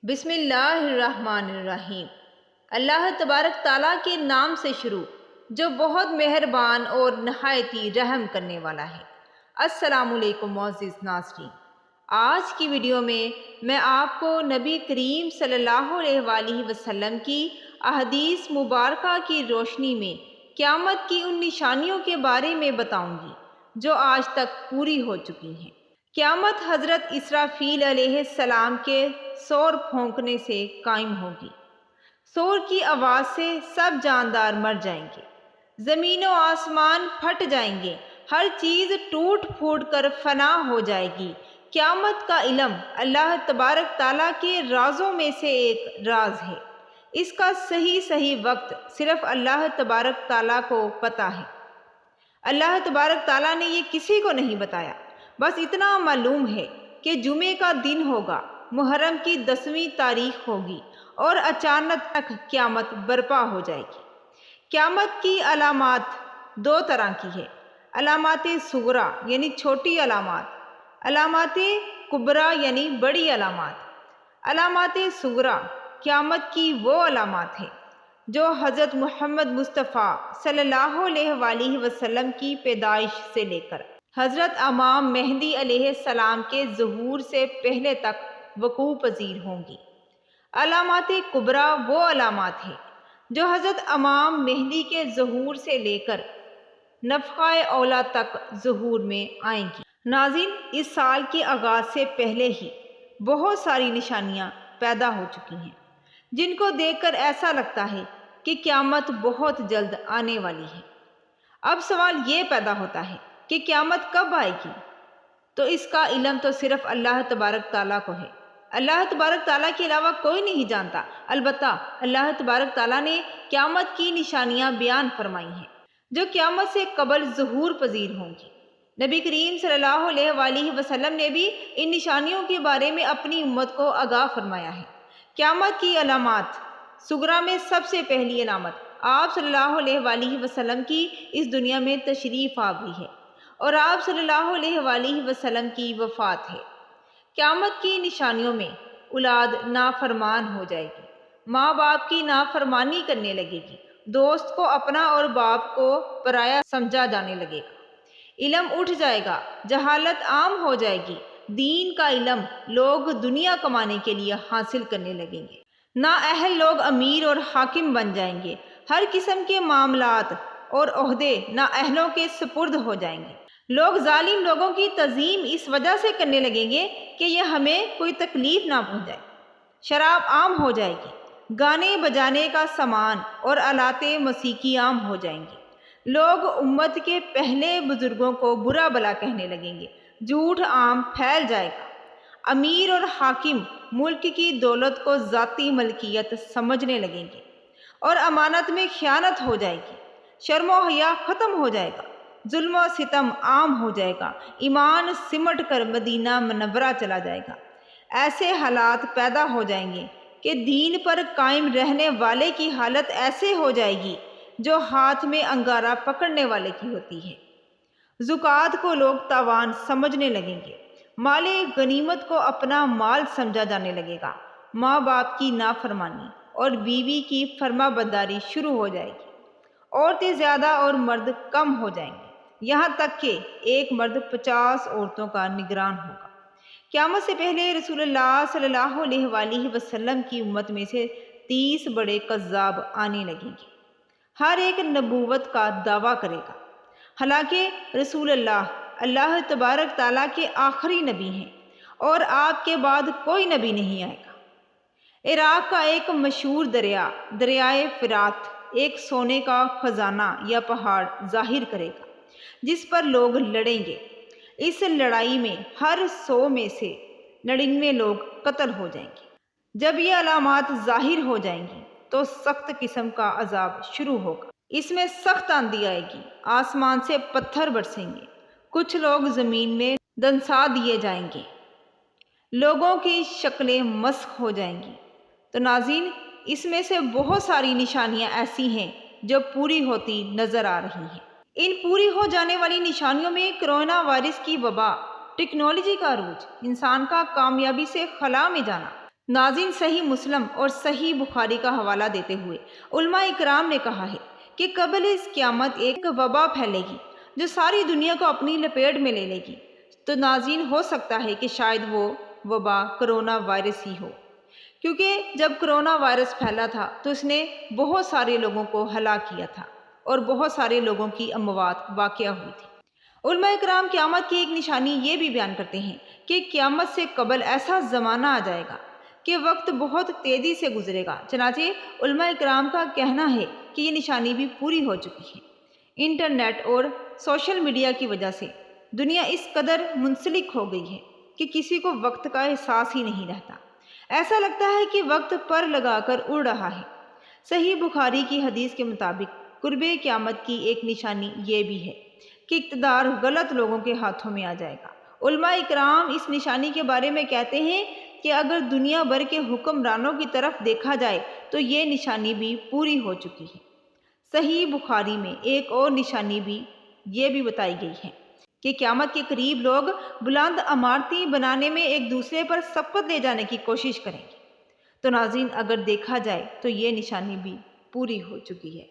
بسم اللہ الرحمن الرحیم۔ اللہ تبارک تعالیٰ کے نام سے شروع جو بہت مہربان اور نہایتی رحم کرنے والا ہے۔ السلام علیکم معزز ناظرین، آج کی ویڈیو میں آپ کو نبی کریم صلی اللہ علیہ وآلہ وسلم کی احادیث مبارکہ کی روشنی میں قیامت کی ان نشانیوں کے بارے میں بتاؤں گی جو آج تک پوری ہو چکی ہیں۔ قیامت حضرت اسرافیل علیہ السلام کے سور پھونکنے سے قائم ہوگی۔ سور کی آواز سے سب جاندار مر جائیں گے، زمین و آسمان پھٹ جائیں گے، ہر چیز ٹوٹ پھوٹ کر فنا ہو جائے گی۔ قیامت کا علم اللہ تبارک تعالیٰ کے رازوں میں سے ایک راز ہے۔ اس کا صحیح وقت صرف اللہ تبارک تعالیٰ کو پتہ ہے۔ اللہ تبارک تعالیٰ نے یہ کسی کو نہیں بتایا، بس اتنا معلوم ہے کہ جمعے کا دن ہوگا، محرم کی 10ویں تاریخ ہوگی اور اچانک قیامت برپا ہو جائے گی۔ قیامت کی علامات دو طرح کی ہے، علامات صغریٰ یعنی چھوٹی علامات، علامات کبریٰ یعنی بڑی علامات۔ علامات صغریٰ قیامت کی وہ علامات ہیں جو حضرت محمد مصطفیٰ صلی اللہ علیہ وآلہ وسلم کی پیدائش سے لے کر حضرت امام مہدی علیہ السلام کے ظہور سے پہلے تک وقوع پذیر ہوں گی۔ علامات کبریٰ وہ علامات ہیں جو حضرت امام مہدی کے ظہور سے لے کر نفخہ اولیٰ تک ظہور میں آئیں گی۔ ناظرین، اس سال کے آغاز سے پہلے ہی بہت ساری نشانیاں پیدا ہو چکی ہیں جن کو دیکھ کر ایسا لگتا ہے کہ قیامت بہت جلد آنے والی ہے۔ اب سوال یہ پیدا ہوتا ہے کہ قیامت کب آئے گی؟ تو اس کا علم تو صرف اللہ تبارک تعالیٰ کو ہے۔ اللہ تبارک تعالیٰ کے علاوہ کوئی نہیں جانتا، البتہ اللہ تبارک تعالیٰ نے قیامت کی نشانیاں بیان فرمائی ہیں جو قیامت سے قبل ظہور پذیر ہوں گی۔ نبی کریم صلی اللہ علیہ وآلہ وسلم نے بھی ان نشانیوں کے بارے میں اپنی امت کو آگاہ فرمایا ہے۔ قیامت کی علامات صغریٰ میں سب سے پہلی علامت آپ صلی اللہ علیہ وآلہ وسلم کی اس دنیا میں تشریف آوری ہے اور آپ صلی اللہ علیہ وآلہ وسلم کی وفات ہے۔ قیامت کی نشانیوں میں اولاد نافرمان ہو جائے گی، ماں باپ کی نافرمانی کرنے لگے گی، دوست کو اپنا اور باپ کو پرایا سمجھا جانے لگے گا، علم اٹھ جائے گا، جہالت عام ہو جائے گی، دین کا علم لوگ دنیا کمانے کے لیے حاصل کرنے لگیں گے، نااہل لوگ امیر اور حاکم بن جائیں گے، ہر قسم کے معاملات اور عہدے نااہلوں کے سپرد ہو جائیں گے، لوگ ظالم لوگوں کی تعظیم اس وجہ سے کرنے لگیں گے کہ یہ ہمیں کوئی تکلیف نہ پہنچائے، شراب عام ہو جائے گی، گانے بجانے کا سامان اور آلات موسیقی عام ہو جائیں گے، لوگ امت کے پہلے بزرگوں کو برا بھلا کہنے لگیں گے، جھوٹ عام پھیل جائے گا، امیر اور حاکم ملک کی دولت کو ذاتی ملکیت سمجھنے لگیں گے اور امانت میں خیانت ہو جائے گی، شرم و حیا ختم ہو جائے گا، ظلم و ستم عام ہو جائے گا، ایمان سمٹ کر مدینہ منورہ چلا جائے گا۔ ایسے حالات پیدا ہو جائیں گے کہ دین پر قائم رہنے والے کی حالت ایسے ہو جائے گی جو ہاتھ میں انگارہ پکڑنے والے کی ہوتی ہے۔ زکوٰۃ کو لوگ تاوان سمجھنے لگیں گے، مال غنیمت کو اپنا مال سمجھا جانے لگے گا، ماں باپ کی نافرمانی اور بیوی کی فرما برداری شروع ہو جائے گی، عورتیں زیادہ اور مرد کم ہو جائیں گے، یہاں تک کہ ایک مرد 50 عورتوں کا نگران ہوگا۔ قیامت سے پہلے رسول اللہ صلی اللہ علیہ وآلہ وسلم کی امت میں سے 30 بڑے کذاب آنے لگیں گے، ہر ایک نبوت کا دعویٰ کرے گا، حالانکہ رسول اللہ تبارک تعالیٰ کے آخری نبی ہیں اور آپ کے بعد کوئی نبی نہیں آئے گا۔ عراق کا ایک مشہور دریائے فرات ایک سونے کا خزانہ یا پہاڑ ظاہر کرے گا جس پر لوگ لڑیں گے، اس لڑائی میں ہر 100 میں سے 99 لوگ قتل ہو جائیں گے۔ جب یہ علامات ظاہر ہو جائیں گی تو سخت قسم کا عذاب شروع ہوگا، اس میں سخت آندھی آئے گی، آسمان سے پتھر برسیں گے، کچھ لوگ زمین میں دنسا دیے جائیں گے، لوگوں کی شکلیں مسخ ہو جائیں گی۔ تو ناظرین، اس میں سے بہت ساری نشانیاں ایسی ہیں جو پوری ہوتی نظر آ رہی ہیں۔ ان پوری ہو جانے والی نشانیوں میں کرونا وائرس کی وبا، ٹیکنالوجی کا عروج، انسان کا کامیابی سے خلا میں جانا، ناظرین، صحیح مسلم اور صحیح بخاری کا حوالہ دیتے ہوئے علماء اکرام نے کہا ہے کہ قبل اس قیامت ایک وبا پھیلے گی جو ساری دنیا کو اپنی لپیٹ میں لے لے گی۔ تو ناظرین، ہو سکتا ہے کہ شاید وہ وبا کرونا وائرس ہی ہو، کیونکہ جب کرونا وائرس پھیلا تھا تو اس نے بہت سارے لوگوں کو ہلاک کیا تھا اور بہت سارے لوگوں کی اموات واقع ہوئی تھی۔ علماء کرام قیامت کی ایک نشانی یہ بھی بیان کرتے ہیں کہ قیامت سے قبل ایسا زمانہ آ جائے گا کہ وقت بہت تیزی سے گزرے گا۔ چنانچہ علماء کرام کا کہنا ہے کہ یہ نشانی بھی پوری ہو چکی ہے۔ انٹرنیٹ اور سوشل میڈیا کی وجہ سے دنیا اس قدر منسلک ہو گئی ہے کہ کسی کو وقت کا احساس ہی نہیں رہتا۔ ایسا لگتا ہے کہ وقت پر لگا کر اڑ رہا ہے۔ صحیح بخاری کی حدیث کے مطابق قرب قیامت کی ایک نشانی یہ بھی ہے کہ اقتدار غلط لوگوں کے ہاتھوں میں آ جائے گا۔ علماء اکرام اس نشانی کے بارے میں کہتے ہیں کہ اگر دنیا بھر کے حکمرانوں کی طرف دیکھا جائے تو یہ نشانی بھی پوری ہو چکی ہے۔ صحیح بخاری میں ایک اور نشانی بھی یہ بھی بتائی گئی ہے کہ قیامت کے قریب لوگ بلند عمارتیں بنانے میں ایک دوسرے پر سبقت لے جانے کی کوشش کریں گے۔ تو ناظرین، اگر دیکھا جائے تو یہ نشانی بھی پوری ہو چکی ہے۔